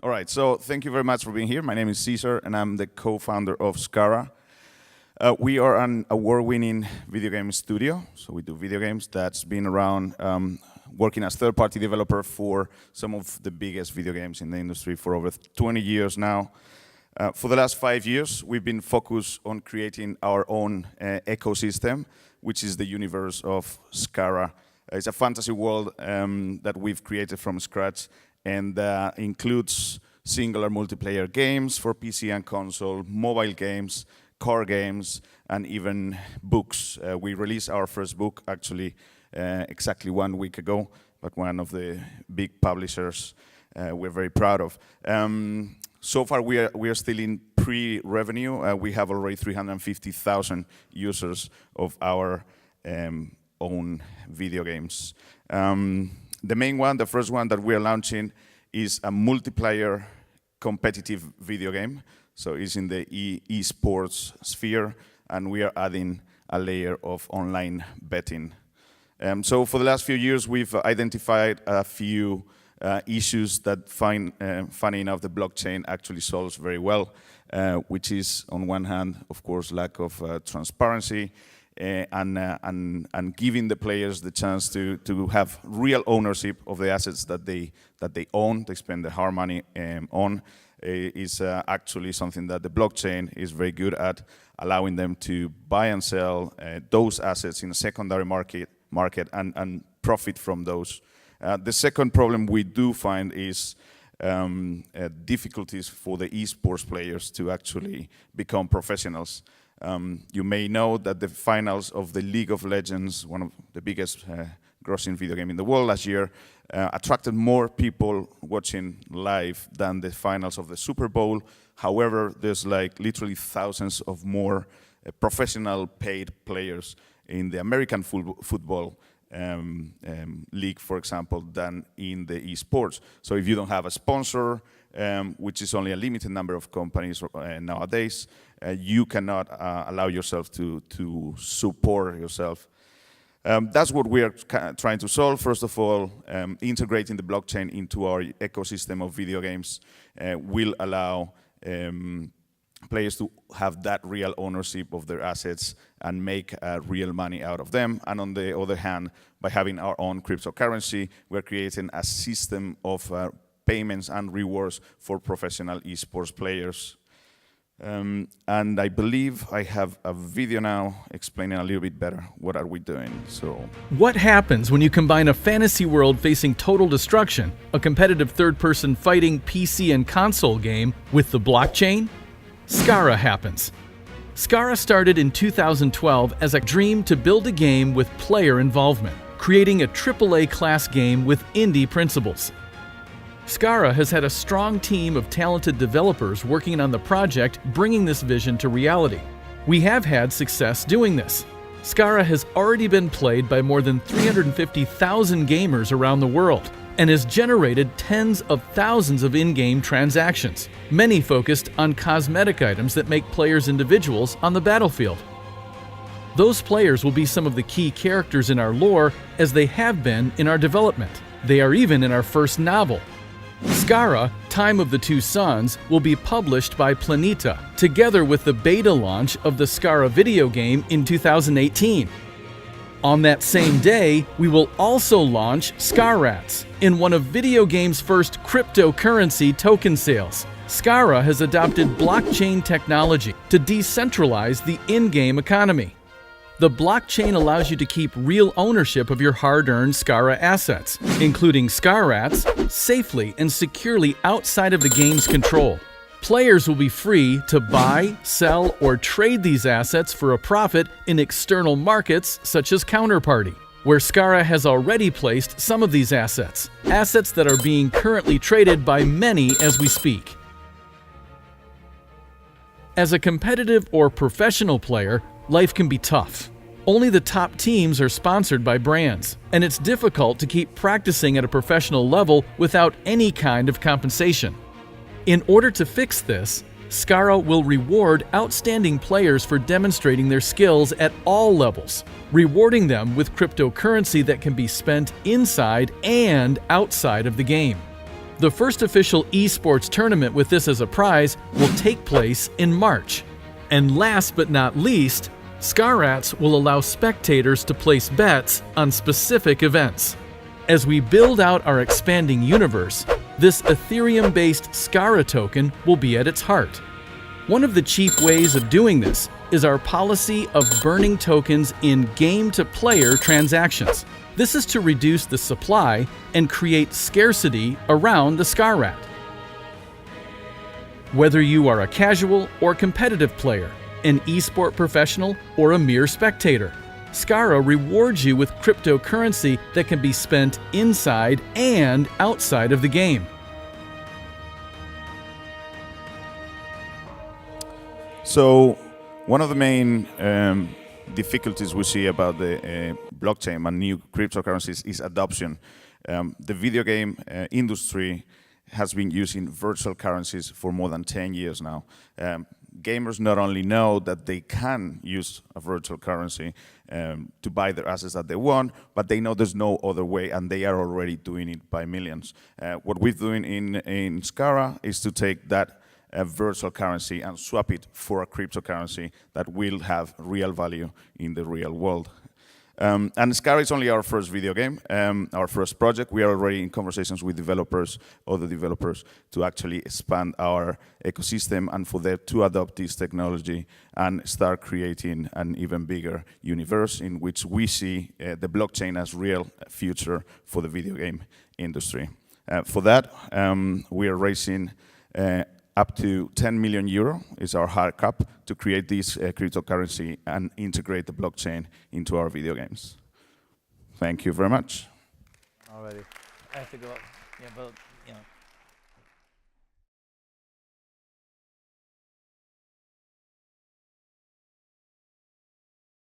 All right, so thank you very much for being here. My name is Cesar, and I'm the co-founder of Skara. We are an award-winning video game studio, so we do video games that's been around working as third-party developer for some of the biggest video games in the industry for over 20 years now. For the last 5 years, we've been focused on creating our own ecosystem, which is the universe of Skara. It's a fantasy world that we've created from scratch, and includes singular multiplayer games for PC and console, mobile games, car games, and even books. We released our first book actually exactly 1 week ago, but one of the big publishers we're very proud of. So far we are still in pre-revenue. We have already 350,000 users of our own video games. The main one, the first one that we are launching, is a multiplayer competitive video game. So it's in the esports sphere, and we are adding a layer of online betting. So for the last few years, we've identified a few issues that, funny enough, the blockchain actually solves very well, which is, on one hand, of course, lack of transparency, and giving the players the chance to have real ownership of the assets that they own, they spend their hard money on, is actually something that the blockchain is very good at, allowing them to buy and sell those assets in a secondary market and profit from those. The second problem we do find is difficulties for the esports players to actually become professionals. You may know that the finals of the League of Legends, one of the biggest grossing video game in the world last year, attracted more people watching live than the finals of the Super Bowl. However, there's like literally thousands of more professional paid players in the American football league, for example, than in the esports. So if you don't have a sponsor, which is only a limited number of companies nowadays, you cannot allow yourself to support yourself. That's what we are trying to solve. First of all, integrating the blockchain into our ecosystem of video games will allow players to have that real ownership of their assets and make real money out of them. And on the other hand, by having our own cryptocurrency, we're creating a system of payments and rewards for professional esports players. And I believe I have a video now explaining a little bit better what are we doing. So, what happens when you combine a fantasy world facing total destruction, a competitive third-person fighting PC and console game, with the blockchain? Skara happens. Skara started in 2012 as a dream to build a game with player involvement, creating a AAA class game with indie principles. Skara has had a strong team of talented developers working on the project, bringing this vision to reality. We have had success doing this. Skara has already been played by more than 350,000 gamers around the world and has generated tens of thousands of in-game transactions, many focused on cosmetic items that make players individuals on the battlefield. Those players will be some of the key characters in our lore, as they have been in our development. They are even in our first novel. Skara, Time of the Two Suns, will be published by Planeta, together with the beta launch of the Skara video game in 2018. On that same day, we will also launch Skarats, in one of video games' first cryptocurrency token sales. Skara has adopted blockchain technology to decentralize the in-game economy. The blockchain allows you to keep real ownership of your hard-earned Skara assets, including Skarats, safely and securely outside of the game's control. Players will be free to buy, sell, or trade these assets for a profit in external markets such as Counterparty, where Skara has already placed some of these assets that are being currently traded by many as we speak. As a competitive or professional player, life can be tough. Only the top teams are sponsored by brands, and it's difficult to keep practicing at a professional level without any kind of compensation. In order to fix this, Skara will reward outstanding players for demonstrating their skills at all levels, rewarding them with cryptocurrency that can be spent inside and outside of the game. The first official esports tournament with this as a prize will take place in March. And last but not least, Skarats will allow spectators to place bets on specific events. As we build out our expanding universe, this Ethereum-based Skara token will be at its heart. One of the chief ways of doing this is our policy of burning tokens in game-to-player transactions. This is to reduce the supply and create scarcity around the Skarat. Whether you are a casual or competitive player, an esport professional, or a mere spectator, Skara rewards you with cryptocurrency that can be spent inside and outside of the game. So one of the main difficulties we see about the blockchain and new cryptocurrencies is adoption. The video game industry has been using virtual currencies for more than 10 years now. Gamers not only know that they can use a virtual currency to buy their assets that they want, but they know there's no other way, and they are already doing it by millions. What we're doing in Skara is to take that virtual currency and swap it for a cryptocurrency that will have real value in the real world. And Skara is only our first video game, our first project. We are already in conversations with developers, other developers, to actually expand our ecosystem and for them to adopt this technology and start creating an even bigger universe in which we see the blockchain as real future for the video game industry. For that, we are raising up to 10 million euro is our hard cap to create this cryptocurrency and integrate the blockchain into our video games. Thank you very much. Already. I have to go. Yeah, but, you know.